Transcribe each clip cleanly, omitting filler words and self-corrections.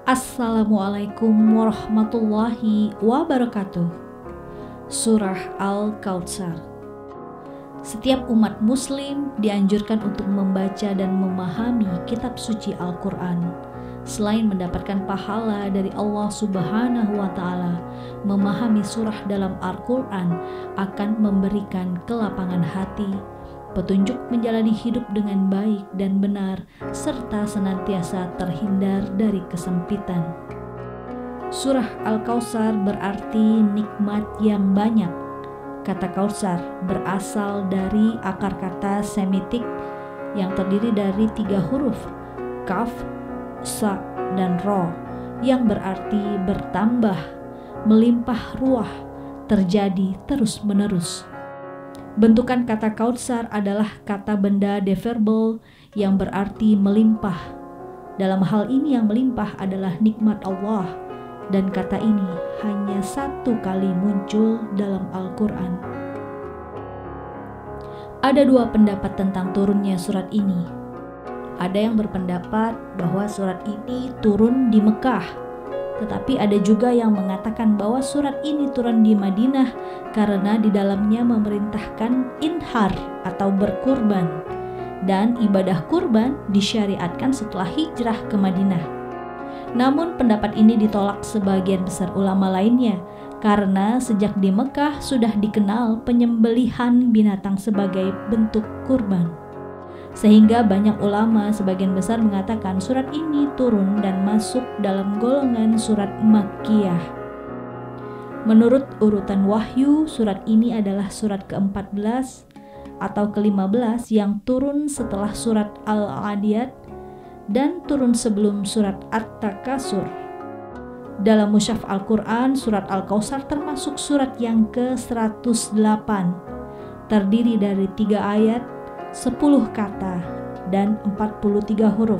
Assalamualaikum warahmatullahi wabarakatuh. Surah Al-Kautsar. Setiap umat muslim dianjurkan untuk membaca dan memahami kitab suci Al-Quran. Selain mendapatkan pahala dari Allah Subhanahu wa Ta'ala, memahami surah dalam Al-Quran akan memberikan kelapangan hati, petunjuk menjalani hidup dengan baik dan benar, serta senantiasa terhindar dari kesempitan. Surah Al-Kautsar berarti nikmat yang banyak. Kata Kautsar berasal dari akar kata Semitik yang terdiri dari 3 huruf, Kaf, Sa, dan Ro, yang berarti bertambah, melimpah ruah, terjadi terus-menerus. Bentukan kata Kautsar adalah kata benda deverbal yang berarti melimpah. Dalam hal ini yang melimpah adalah nikmat Allah, dan kata ini hanya 1 kali muncul dalam Al-Quran. Ada 2 pendapat tentang turunnya surat ini. Ada yang berpendapat bahwa surat ini turun di Mekah, tetapi ada juga yang mengatakan bahwa surat ini turun di Madinah karena di dalamnya memerintahkan inhar atau berkurban, dan ibadah kurban disyariatkan setelah hijrah ke Madinah. Namun pendapat ini ditolak sebagian besar ulama lainnya karena sejak di Mekah sudah dikenal penyembelihan binatang sebagai bentuk kurban. Sehingga banyak ulama sebagian besar mengatakan surat ini turun dan masuk dalam golongan surat Makkiyah. Menurut urutan wahyu, surat ini adalah surat ke-14 atau ke-15 yang turun setelah surat Al-Adiyat dan turun sebelum surat At-Takasur. Dalam mushaf Al-Quran, surat Al-Kautsar termasuk surat yang ke-108, terdiri dari 3 ayat, 10 kata, dan 43 huruf.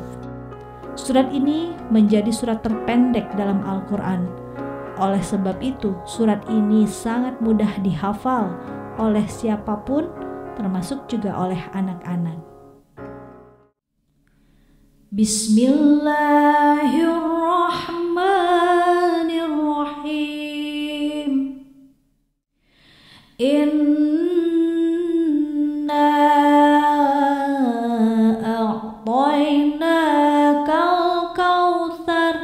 Surat ini menjadi surat terpendek dalam Al-Quran. Oleh sebab itu, surat ini sangat mudah dihafal oleh siapapun, termasuk juga oleh anak-anak. Bismillahirrahmanirrahim. Inna a'tainakal kautsar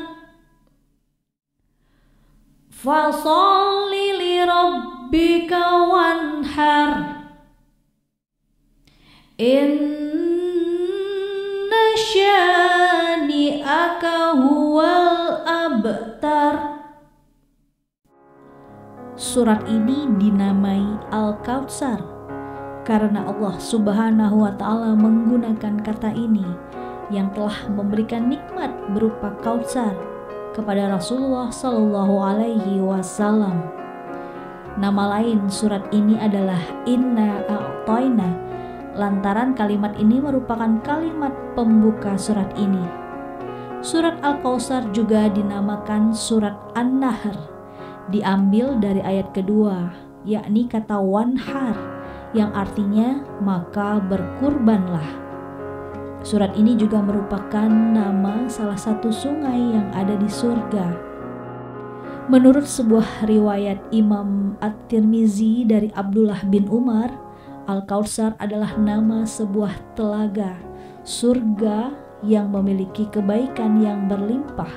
fasholli lirabbika wanhar. Syani'aka huwal abtar. Surat ini dinamai Al-Kautsar karena Allah Subhanahu wa Ta'ala menggunakan kata ini yang telah memberikan nikmat berupa Kautsar kepada Rasulullah Shallallahu Alaihi Wasallam. Nama lain surat ini adalah Inna A'taina, lantaran kalimat ini merupakan kalimat pembuka surat ini. Surat Al-Kautsar juga dinamakan surat An-Nahr, diambil dari ayat kedua, yakni kata wanhar, yang artinya maka berkurbanlah. Surat ini juga merupakan nama salah satu sungai yang ada di surga. Menurut sebuah riwayat Imam At-Tirmizi dari Abdullah bin Umar, Al-Kautsar adalah nama sebuah telaga surga yang memiliki kebaikan yang berlimpah.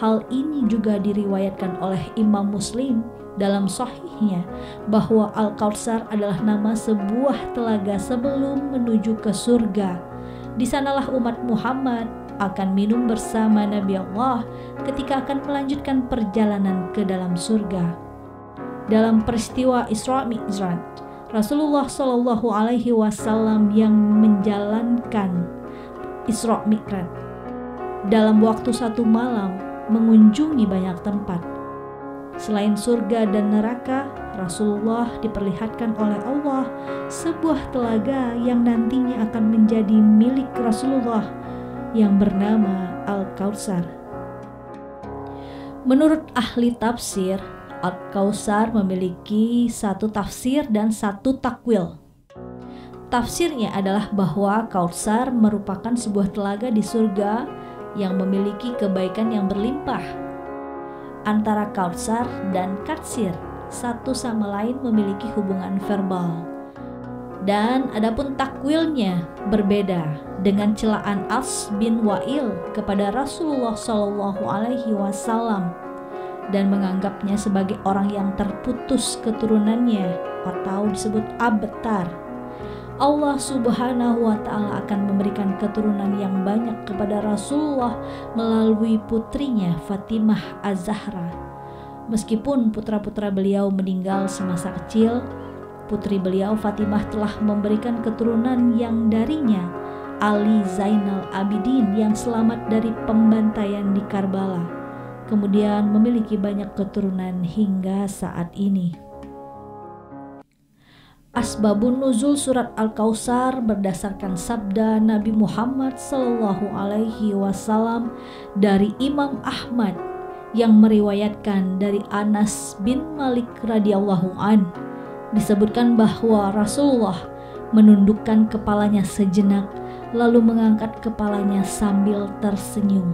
Hal ini juga diriwayatkan oleh Imam Muslim dalam sahihnya bahwa Al-Kautsar adalah nama sebuah telaga sebelum menuju ke surga. Di sanalah umat Muhammad akan minum bersama Nabi Allah ketika akan melanjutkan perjalanan ke dalam surga. Dalam peristiwa Isra Mi'raj, Rasulullah Shallallahu Alaihi Wasallam yang menjalankan Isra Mi'raj dalam waktu 1 malam mengunjungi banyak tempat. Selain surga dan neraka, Rasulullah diperlihatkan oleh Allah sebuah telaga yang nantinya akan menjadi milik Rasulullah yang bernama Al-Kautsar. Menurut ahli tafsir, Al-Kautsar memiliki 1 tafsir dan 1 takwil. Tafsirnya adalah bahwa Kautsar merupakan sebuah telaga di surga yang memiliki kebaikan yang berlimpah. Antara Kautsar dan Katsir satu sama lain memiliki hubungan verbal. Dan adapun takwilnya berbeda dengan celaan As bin Wa'il kepada Rasulullah SAW dan menganggapnya sebagai orang yang terputus keturunannya atau disebut abtar. Allah Subhanahu wa Ta'ala akan memberikan keturunan yang banyak kepada Rasulullah melalui putrinya Fatimah Az-Zahra. Meskipun putra-putra beliau meninggal semasa kecil, putri beliau Fatimah telah memberikan keturunan yang darinya Ali Zainal Abidin yang selamat dari pembantaian di Karbala, kemudian memiliki banyak keturunan hingga saat ini. Asbabun nuzul surat Al-Kautsar berdasarkan sabda Nabi Muhammad SAW dari Imam Ahmad yang meriwayatkan dari Anas bin Malik radhiyallahu an. Disebutkan bahwa Rasulullah menundukkan kepalanya sejenak lalu mengangkat kepalanya sambil tersenyum.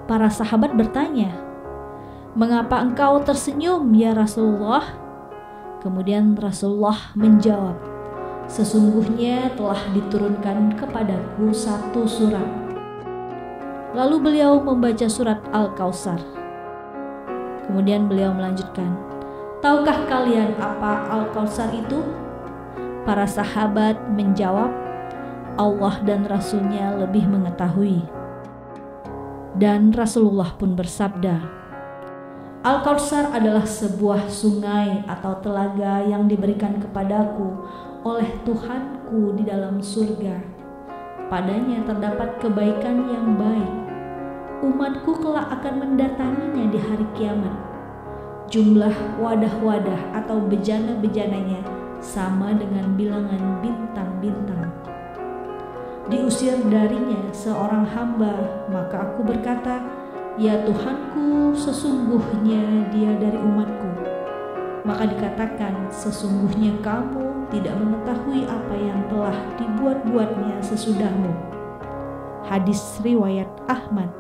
Para sahabat bertanya, "Mengapa engkau tersenyum ya Rasulullah?" Kemudian Rasulullah menjawab, "Sesungguhnya telah diturunkan kepadaku satu surat." Lalu beliau membaca surat Al-Kautsar. Kemudian beliau melanjutkan, "Tahukah kalian apa Al-Kautsar itu?" Para sahabat menjawab, "Allah dan Rasulnya lebih mengetahui." Dan Rasulullah pun bersabda, "Al-Kautsar adalah sebuah sungai atau telaga yang diberikan kepadaku oleh Tuhanku di dalam surga. Padanya terdapat kebaikan yang baik. Umatku kelak akan mendatanginya di hari kiamat. Jumlah wadah-wadah atau bejana-bejananya sama dengan bilangan bintang-bintang. Diusir darinya seorang hamba, maka aku berkata, 'Ya Tuhanku, sesungguhnya dia dari umatku.' Maka dikatakan, 'Sesungguhnya kamu tidak mengetahui apa yang telah dibuat-buatnya sesudahmu.'" Hadis riwayat Ahmad.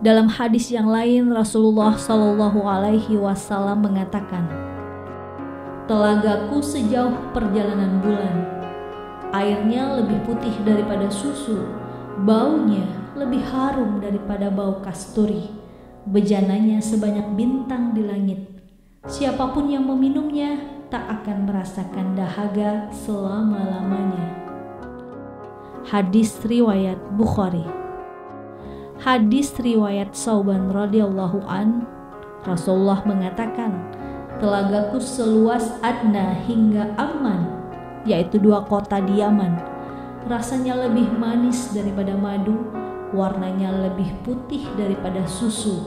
Dalam hadis yang lain Rasulullah SAW mengatakan, "Telagaku sejauh perjalanan bulan. Airnya lebih putih daripada susu, baunya lebih harum daripada bau kasturi, bejananya sebanyak bintang di langit. Siapapun yang meminumnya tak akan merasakan dahaga selama-lamanya." Hadis riwayat Bukhari. Hadis riwayat Sauban radhiyallahu an, Rasulullah mengatakan, "Telagaku seluas Adna hingga Amman, yaitu 2 kota di Yaman. Rasanya lebih manis daripada madu, warnanya lebih putih daripada susu,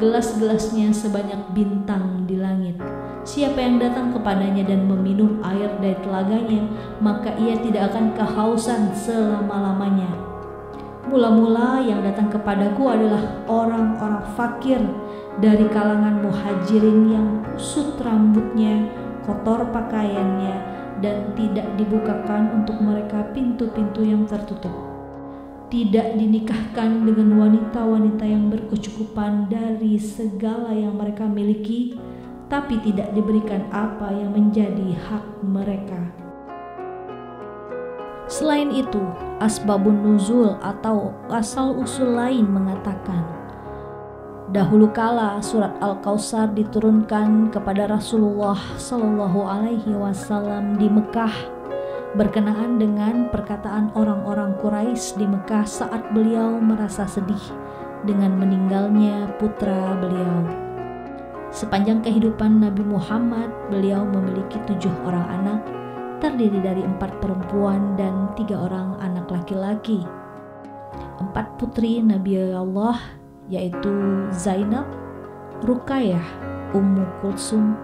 gelas-gelasnya sebanyak bintang di langit. Siapa yang datang kepadanya dan meminum air dari telaganya, maka ia tidak akan kehausan selama-lamanya. Mula-mula yang datang kepadaku adalah orang-orang fakir dari kalangan muhajirin yang kusut rambutnya, kotor pakaiannya, dan tidak dibukakan untuk mereka pintu-pintu yang tertutup. Tidak dinikahkan dengan wanita-wanita yang berkecukupan dari segala yang mereka miliki, tapi tidak diberikan apa yang menjadi hak mereka." Selain itu, asbabun nuzul atau asal-usul lain mengatakan, dahulu kala surat Al-Kautsar diturunkan kepada Rasulullah SAW di Mekah berkenaan dengan perkataan orang-orang Quraisy di Mekah saat beliau merasa sedih dengan meninggalnya putra beliau. Sepanjang kehidupan Nabi Muhammad, beliau memiliki 7 orang anak, terdiri dari 4 perempuan dan 3 orang anak laki-laki. 4 putri Nabi Allah, yaitu Zainab, Ruqayyah, Ummu Kulsum,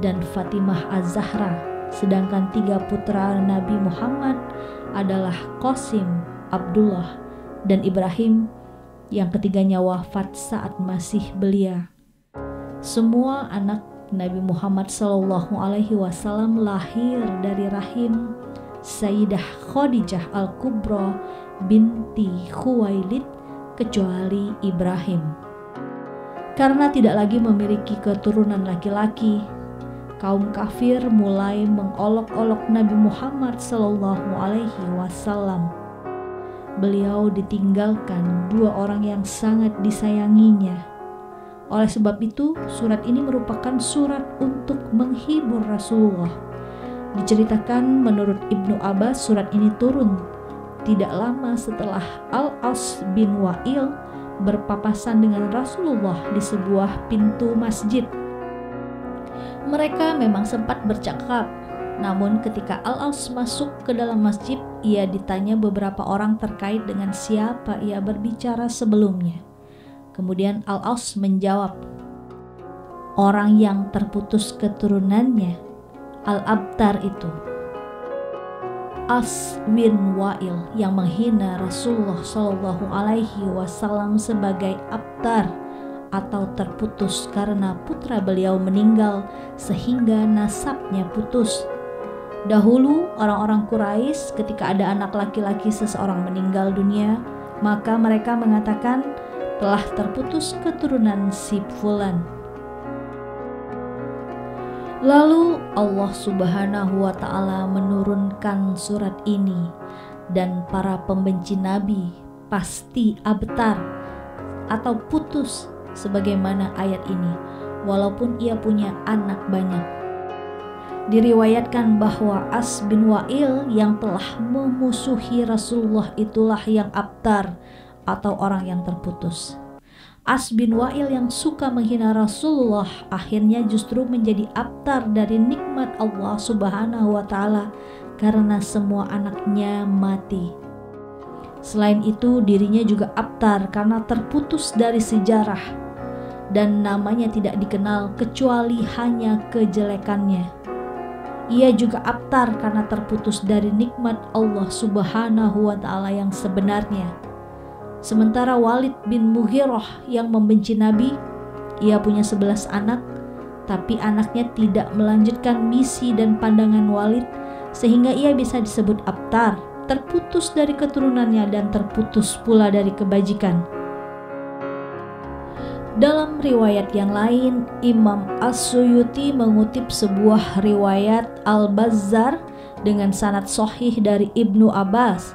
dan Fatimah Az-Zahra. Sedangkan 3 putra Nabi Muhammad adalah Qasim, Abdullah, dan Ibrahim, yang ketiganya wafat saat masih belia. Semua anak Nabi Muhammad SAW lahir dari rahim Sayyidah Khadijah Al-Kubra binti Khuwailid kecuali Ibrahim. Karena tidak lagi memiliki keturunan laki-laki, kaum kafir mulai mengolok-olok Nabi Muhammad SAW. Beliau ditinggalkan dua orang yang sangat disayanginya. Oleh sebab itu, surat ini merupakan surat untuk menghibur Rasulullah. Diceritakan menurut Ibnu Abbas, surat ini turun tidak lama setelah Al-As bin Wa'il berpapasan dengan Rasulullah di sebuah pintu masjid. Mereka memang sempat bercakap, namun ketika Al-As masuk ke dalam masjid, ia ditanya beberapa orang terkait dengan siapa ia berbicara sebelumnya. Kemudian Al-As menjawab, orang yang terputus keturunannya, Al-Abtar itu. As bin Wa'il yang menghina Rasulullah SAW sebagai abtar atau terputus karena putra beliau meninggal sehingga nasabnya putus. Dahulu orang-orang Quraisy ketika ada anak laki-laki seseorang meninggal dunia, maka mereka mengatakan telah terputus keturunan si fulan. Lalu Allah Subhanahu wa Ta'ala menurunkan surat ini, dan para pembenci Nabi pasti abtar atau putus sebagaimana ayat ini, walaupun ia punya anak banyak. Diriwayatkan bahwa As bin Wa'il yang telah memusuhi Rasulullah itulah yang abtar atau orang yang terputus. As bin Wa'il yang suka menghina Rasulullah akhirnya justru menjadi abtar dari nikmat Allah Subhanahu wa Ta'ala karena semua anaknya mati. Selain itu, dirinya juga abtar karena terputus dari sejarah dan namanya tidak dikenal kecuali hanya kejelekannya. Ia juga abtar karena terputus dari nikmat Allah Subhanahu wa Ta'ala yang sebenarnya. Sementara Walid bin Mughirah yang membenci Nabi, ia punya 11 anak, tapi anaknya tidak melanjutkan misi dan pandangan Walid sehingga ia bisa disebut abtar, terputus dari keturunannya dan terputus pula dari kebajikan. Dalam riwayat yang lain, Imam As-Suyuti mengutip sebuah riwayat Al-Bazzar dengan sanad sahih dari Ibnu Abbas.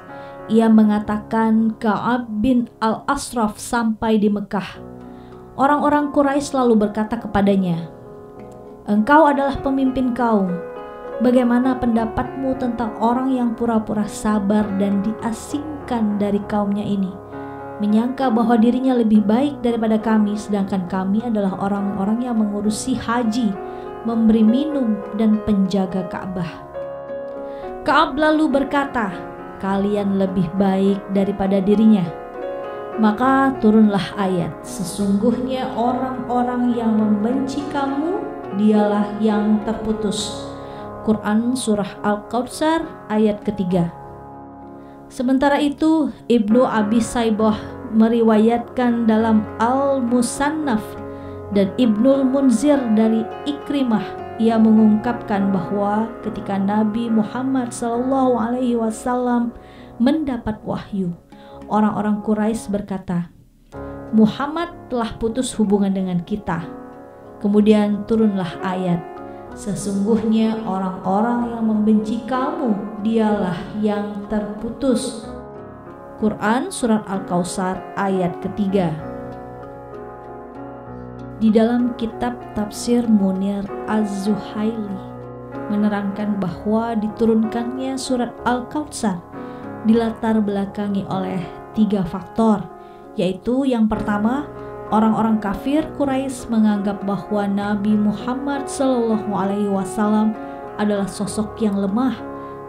Ia mengatakan Ka'ab bin Al-Ashraf sampai di Mekah. Orang-orang Quraisy lalu berkata kepadanya, "Engkau adalah pemimpin kaum. Bagaimana pendapatmu tentang orang yang pura-pura sabar dan diasingkan dari kaumnya ini, menyangka bahwa dirinya lebih baik daripada kami, sedangkan kami adalah orang-orang yang mengurusi haji, memberi minum, dan penjaga Ka'bah?" Ka'ab lalu berkata, "Kalian lebih baik daripada dirinya." Maka turunlah ayat, "Sesungguhnya orang-orang yang membenci kamu, dialah yang terputus." Quran Surah Al-Kautsar ayat ketiga. Sementara itu, Ibnu Abi Saibah meriwayatkan dalam Al-Musannaf dan Ibnul Munzir dari Ikrimah, ia mengungkapkan bahwa ketika Nabi Muhammad SAW mendapat wahyu, orang-orang Quraisy berkata, "Muhammad telah putus hubungan dengan kita." Kemudian turunlah ayat, "Sesungguhnya orang-orang yang membenci kamu, dialah yang terputus." Quran Surat Al-Kautsar ayat ketiga. Di dalam kitab Tafsir Munir Az-Zuhaili menerangkan bahwa diturunkannya surat Al-Kautsar dilatar belakangi oleh 3 faktor, yaitu yang pertama, orang-orang kafir Quraisy menganggap bahwa Nabi Muhammad SAW adalah sosok yang lemah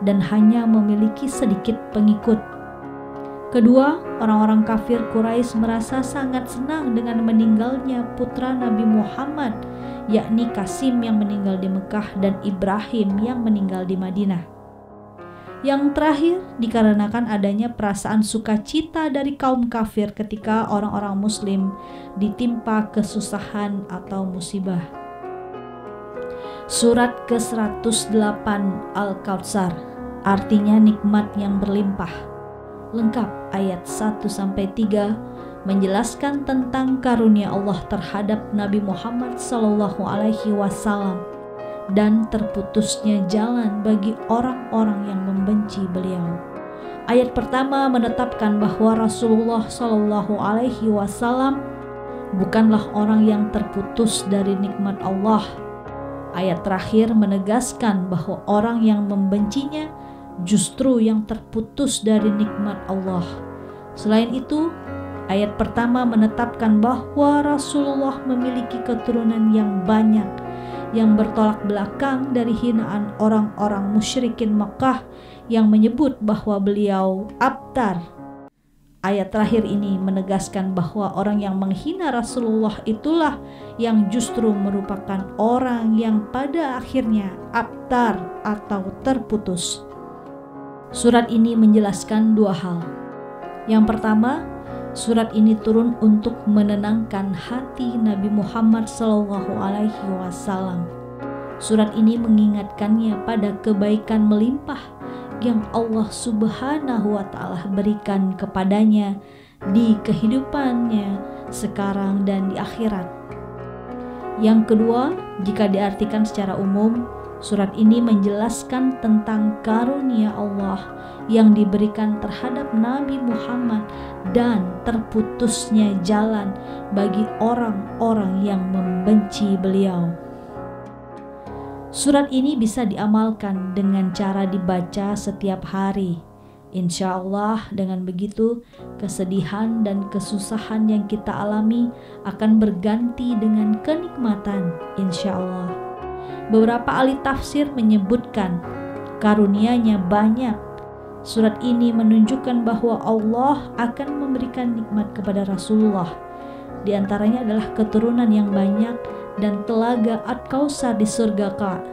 dan hanya memiliki sedikit pengikut. Kedua, orang-orang kafir Quraisy merasa sangat senang dengan meninggalnya putra Nabi Muhammad, yakni Qasim yang meninggal di Mekah dan Ibrahim yang meninggal di Madinah. Yang terakhir, dikarenakan adanya perasaan sukacita dari kaum kafir ketika orang-orang muslim ditimpa kesusahan atau musibah. Surat ke-108 Al-Kautsar artinya nikmat yang berlimpah. lengkap ayat 1-3 menjelaskan tentang karunia Allah terhadap Nabi Muhammad SAW dan terputusnya jalan bagi orang-orang yang membenci beliau. Ayat pertama menetapkan bahwa Rasulullah SAW bukanlah orang yang terputus dari nikmat Allah. Ayat terakhir menegaskan bahwa orang yang membencinya justru yang terputus dari nikmat Allah. Selain itu, ayat pertama menetapkan bahwa Rasulullah memiliki keturunan yang banyak yang bertolak belakang dari hinaan orang-orang musyrikin Makkah yang menyebut bahwa beliau abtar. Ayat terakhir ini menegaskan bahwa orang yang menghina Rasulullah itulah yang justru merupakan orang yang pada akhirnya abtar atau terputus. Surat ini menjelaskan dua hal. Yang pertama, surat ini turun untuk menenangkan hati Nabi Muhammad SAW. Surat ini mengingatkannya pada kebaikan melimpah yang Allah Subhanahu wa Ta'ala berikan kepadanya di kehidupannya sekarang dan di akhirat. Yang kedua, jika diartikan secara umum, surat ini menjelaskan tentang karunia Allah yang diberikan terhadap Nabi Muhammad dan terputusnya jalan bagi orang-orang yang membenci beliau. Surat ini bisa diamalkan dengan cara dibaca setiap hari. Insya Allah dengan begitu kesedihan dan kesusahan yang kita alami akan berganti dengan kenikmatan, insya Allah. Beberapa ahli tafsir menyebutkan karunia-Nya banyak. Surat ini menunjukkan bahwa Allah akan memberikan nikmat kepada Rasulullah. Di antaranya adalah keturunan yang banyak dan telaga Al-Kautsar di surga Kelak.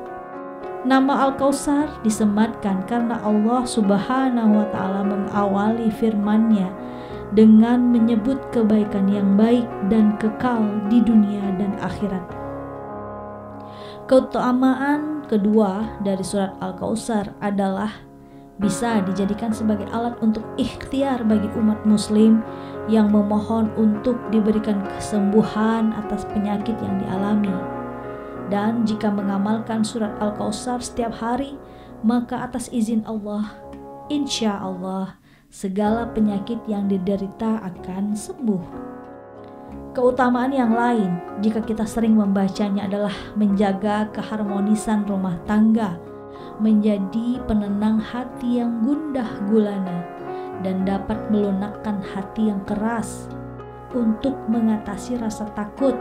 Nama Al-Kautsar disematkan karena Allah Subhanahu wa Ta'ala mengawali firman-Nya dengan menyebut kebaikan yang baik dan kekal di dunia dan akhirat. Keutamaan kedua dari surat Al-Kautsar adalah bisa dijadikan sebagai alat untuk ikhtiar bagi umat muslim yang memohon untuk diberikan kesembuhan atas penyakit yang dialami. Dan jika mengamalkan surat Al-Kautsar setiap hari, maka atas izin Allah, insya Allah segala penyakit yang diderita akan sembuh. Keutamaan yang lain jika kita sering membacanya adalah menjaga keharmonisan rumah tangga, menjadi penenang hati yang gundah gulana, dan dapat melunakkan hati yang keras untuk mengatasi rasa takut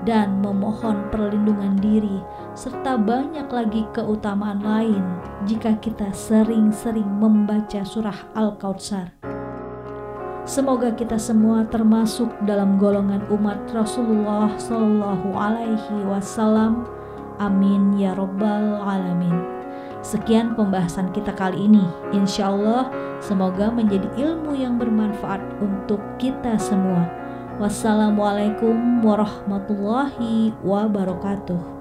dan memohon perlindungan diri, serta banyak lagi keutamaan lain jika kita sering-sering membaca surah Al-Kautsar. Semoga kita semua termasuk dalam golongan umat Rasulullah SAW. Amin ya Rabbal Alamin. Sekian pembahasan kita kali ini. Insya Allah semoga menjadi ilmu yang bermanfaat untuk kita semua. Wassalamualaikum warahmatullahi wabarakatuh.